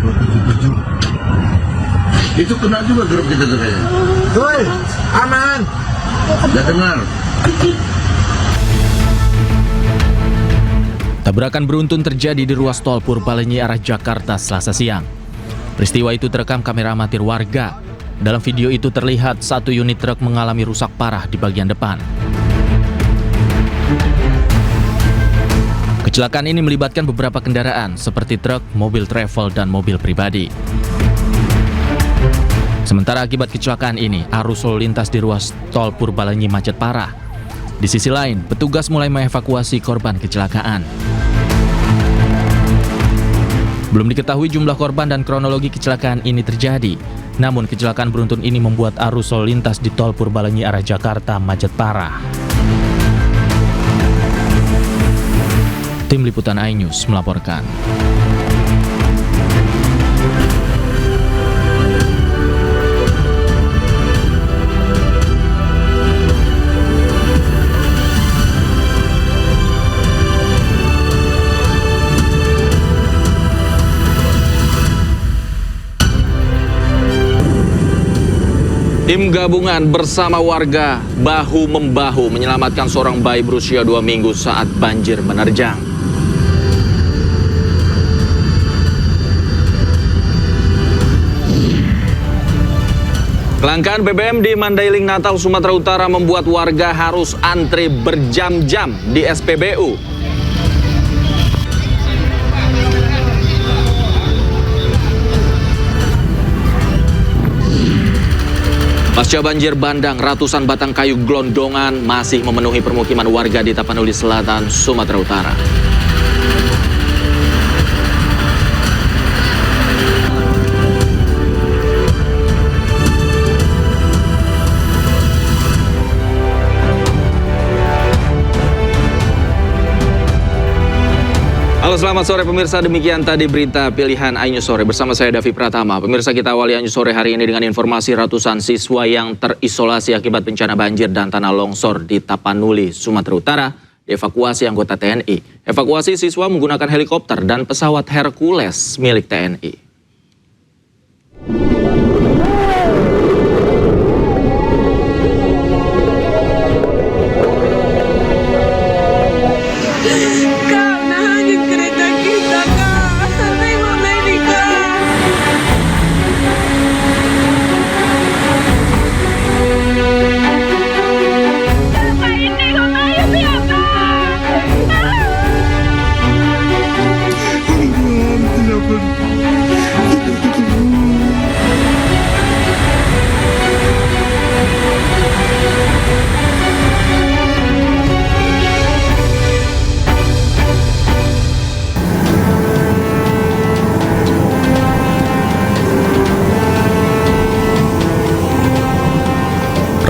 27. Itu kena juga grup kita tuh kayaknya. Woi, aman. Gak dengar. Tabrakan beruntun terjadi di ruas tol Purbalenyi arah Jakarta Selasa siang. Peristiwa itu terekam kamera amatir warga. Dalam video itu terlihat satu unit truk mengalami rusak parah di bagian depan. Kecelakaan ini melibatkan beberapa kendaraan seperti truk, mobil travel, dan mobil pribadi. Sementara akibat kecelakaan ini, arus lalu lintas di ruas tol Purbalenyi macet parah. Di sisi lain, petugas mulai mengevakuasi korban kecelakaan. Belum diketahui jumlah korban dan kronologi kecelakaan ini terjadi. Namun kecelakaan beruntun ini membuat arus lalu lintas di tol Purbalenyi arah Jakarta macet parah. Tim Liputan iNews melaporkan. Tim gabungan bersama warga bahu-membahu menyelamatkan seorang bayi berusia 2 minggu saat banjir menerjang. Kelangkaan BBM di Mandailing Natal, Sumatera Utara membuat warga harus antri berjam-jam di SPBU. Pasca banjir bandang, ratusan batang kayu gelondongan masih memenuhi permukiman warga di Tapanuli Selatan, Sumatera Utara. Halo, selamat sore pemirsa, demikian tadi berita pilihan iNews Sore bersama saya Davi Pratama. Pemirsa, kita awali iNews Sore hari ini dengan informasi ratusan siswa yang terisolasi akibat bencana banjir dan tanah longsor di Tapanuli, Sumatera Utara dievakuasi anggota TNI. Evakuasi siswa menggunakan helikopter dan pesawat Hercules milik TNI.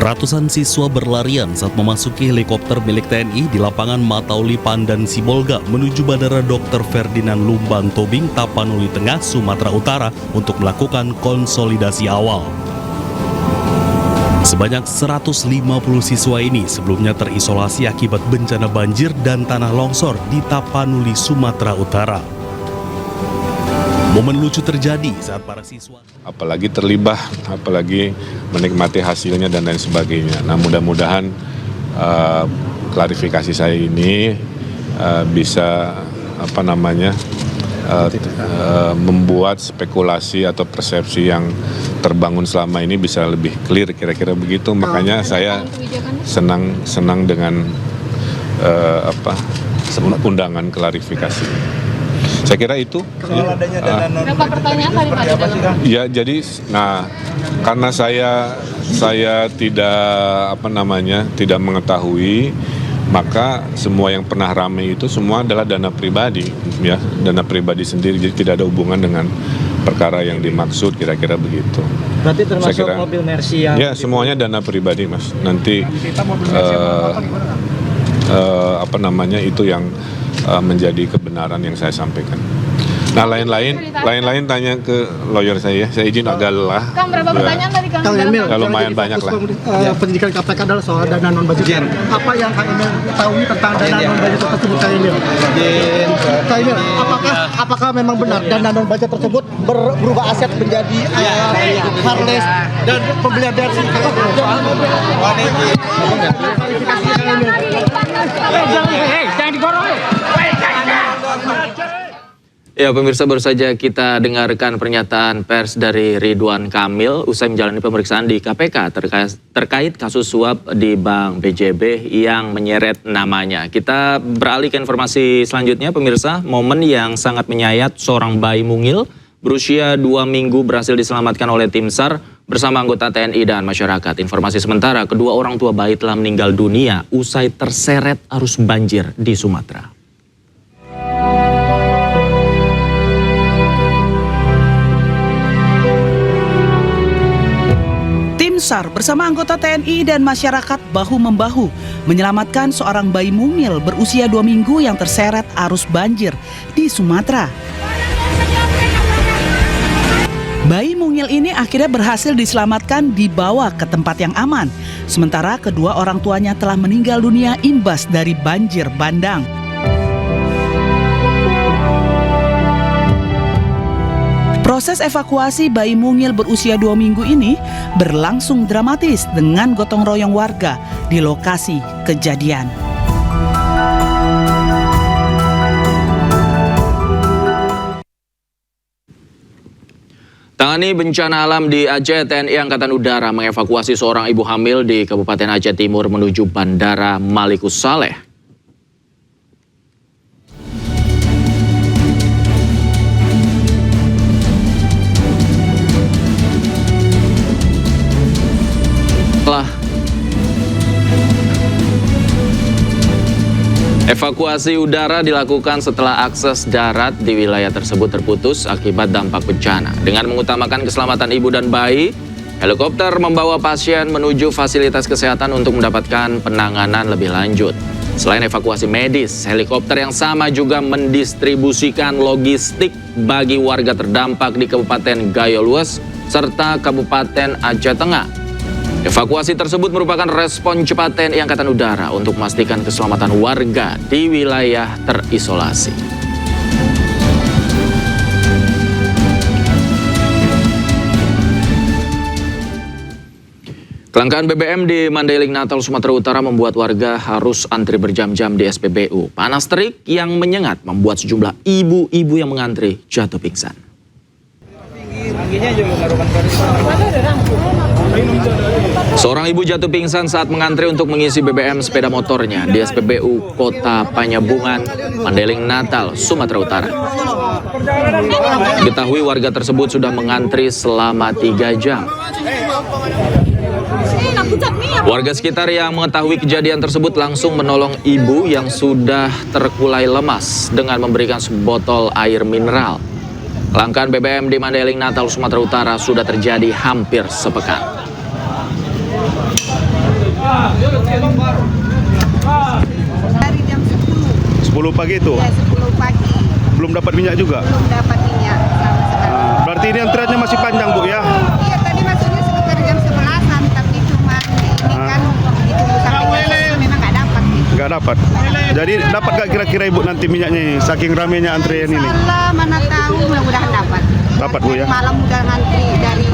Ratusan siswa berlarian saat memasuki helikopter milik TNI di lapangan Matauli Pandan Sibolga menuju Bandara Dr. Ferdinand Lumban Tobing, Tapanuli Tengah, Sumatera Utara untuk melakukan konsolidasi awal. Sebanyak 150 siswa ini sebelumnya terisolasi akibat bencana banjir dan tanah longsor di Tapanuli, Sumatera Utara. Momen lucu terjadi saat para siswa apalagi terlibat, apalagi menikmati hasilnya dan lain sebagainya. Nah, mudah-mudahan klarifikasi saya ini bisa membuat spekulasi atau persepsi yang terbangun selama ini bisa lebih clear, kira-kira begitu. Makanya saya senang dengan undangan klarifikasi. Saya kira itu. Berapa pertanyaan tadi Pak? Ya, jadi, karena saya tidak mengetahui, maka semua yang pernah ramai itu semua adalah dana pribadi, ya, dana pribadi sendiri. Jadi tidak ada hubungan dengan perkara yang dimaksud, kira-kira begitu. Berarti termasuk mobil Mercy yang... Ya, semuanya dana pribadi, Mas. Nanti itu yang menjadi kebenaran yang saya sampaikan. Nah lain-lain tanya ke lawyer saya izin agak lelah. Kang, berapa pertanyaan tadi Kang? Kang Emil, Ya, lumayan banyak lah. Penyidikan KPK adalah soal dana non budget. Apa yang Kang Emil ketahui tentang dana non budget tersebut, Kang Emil? Kang Emil, apakah memang benar dana non budget tersebut berubah aset menjadi Harley dan pembelian dari Ya pemirsa, baru saja kita dengarkan pernyataan pers dari Ridwan Kamil usai menjalani pemeriksaan di KPK terkait kasus suap di Bank BJB yang menyeret namanya. Kita beralih ke informasi selanjutnya pemirsa, momen yang sangat menyayat seorang bayi mungil berusia 2 minggu berhasil diselamatkan oleh tim SAR bersama anggota TNI dan masyarakat. Informasi sementara, kedua orang tua bayi telah meninggal dunia usai terseret arus banjir di Sumatera. Tim SAR bersama anggota TNI dan masyarakat bahu-membahu menyelamatkan seorang bayi mungil berusia 2 minggu yang terseret arus banjir di Sumatera. Bayi mungil ini akhirnya berhasil diselamatkan dibawa ke tempat yang aman. Sementara kedua orang tuanya telah meninggal dunia imbas dari banjir bandang. Proses evakuasi bayi mungil berusia 2 minggu ini berlangsung dramatis dengan gotong royong warga di lokasi kejadian. Tangani bencana alam di Aceh, TNI Angkatan Udara mengevakuasi seorang ibu hamil di Kabupaten Aceh Timur menuju Bandara Malikus Saleh. Evakuasi udara dilakukan setelah akses darat di wilayah tersebut terputus akibat dampak bencana. Dengan mengutamakan keselamatan ibu dan bayi, helikopter membawa pasien menuju fasilitas kesehatan untuk mendapatkan penanganan lebih lanjut. Selain evakuasi medis, helikopter yang sama juga mendistribusikan logistik bagi warga terdampak di Kabupaten Gayo Luas serta Kabupaten Aceh Tengah. Evakuasi tersebut merupakan respon cepat TNI Angkatan Udara untuk memastikan keselamatan warga di wilayah terisolasi. Kelangkaan BBM di Mandailing Natal, Sumatera Utara membuat warga harus antri berjam-jam di SPBU. Panas terik yang menyengat membuat sejumlah ibu-ibu yang mengantri jatuh pingsan. Seorang ibu jatuh pingsan saat mengantri untuk mengisi BBM sepeda motornya di SPBU Kota Panyabungan, Mandailing Natal, Sumatera Utara. Diketahui warga tersebut sudah mengantri selama 3 jam. Warga sekitar yang mengetahui kejadian tersebut langsung menolong ibu yang sudah terkulai lemas dengan memberikan sebotol air mineral. Kelangkaan BBM di Mandailing Natal, Sumatera Utara sudah terjadi hampir sepekan. Dari jam 10. 10 pagi itu? Ya, 10 pagi. Belum dapat minyak juga? Belum dapat minyak sama sekali. Berarti ini antriannya masih panjang, Bu, ya? Iya, tadi maksudnya sekitar jam 11-an, tapi cuma ini kan ditunggu sampai jam 10 memang nggak dapat. Nggak dapat? Jadi dapat nggak kira-kira Ibu nanti minyaknya ini, saking ramainya antrian ini? Salah, mana tahu, mudah-mudahan dapat. Dapat, Bu, ya? Malam udah ngantri dari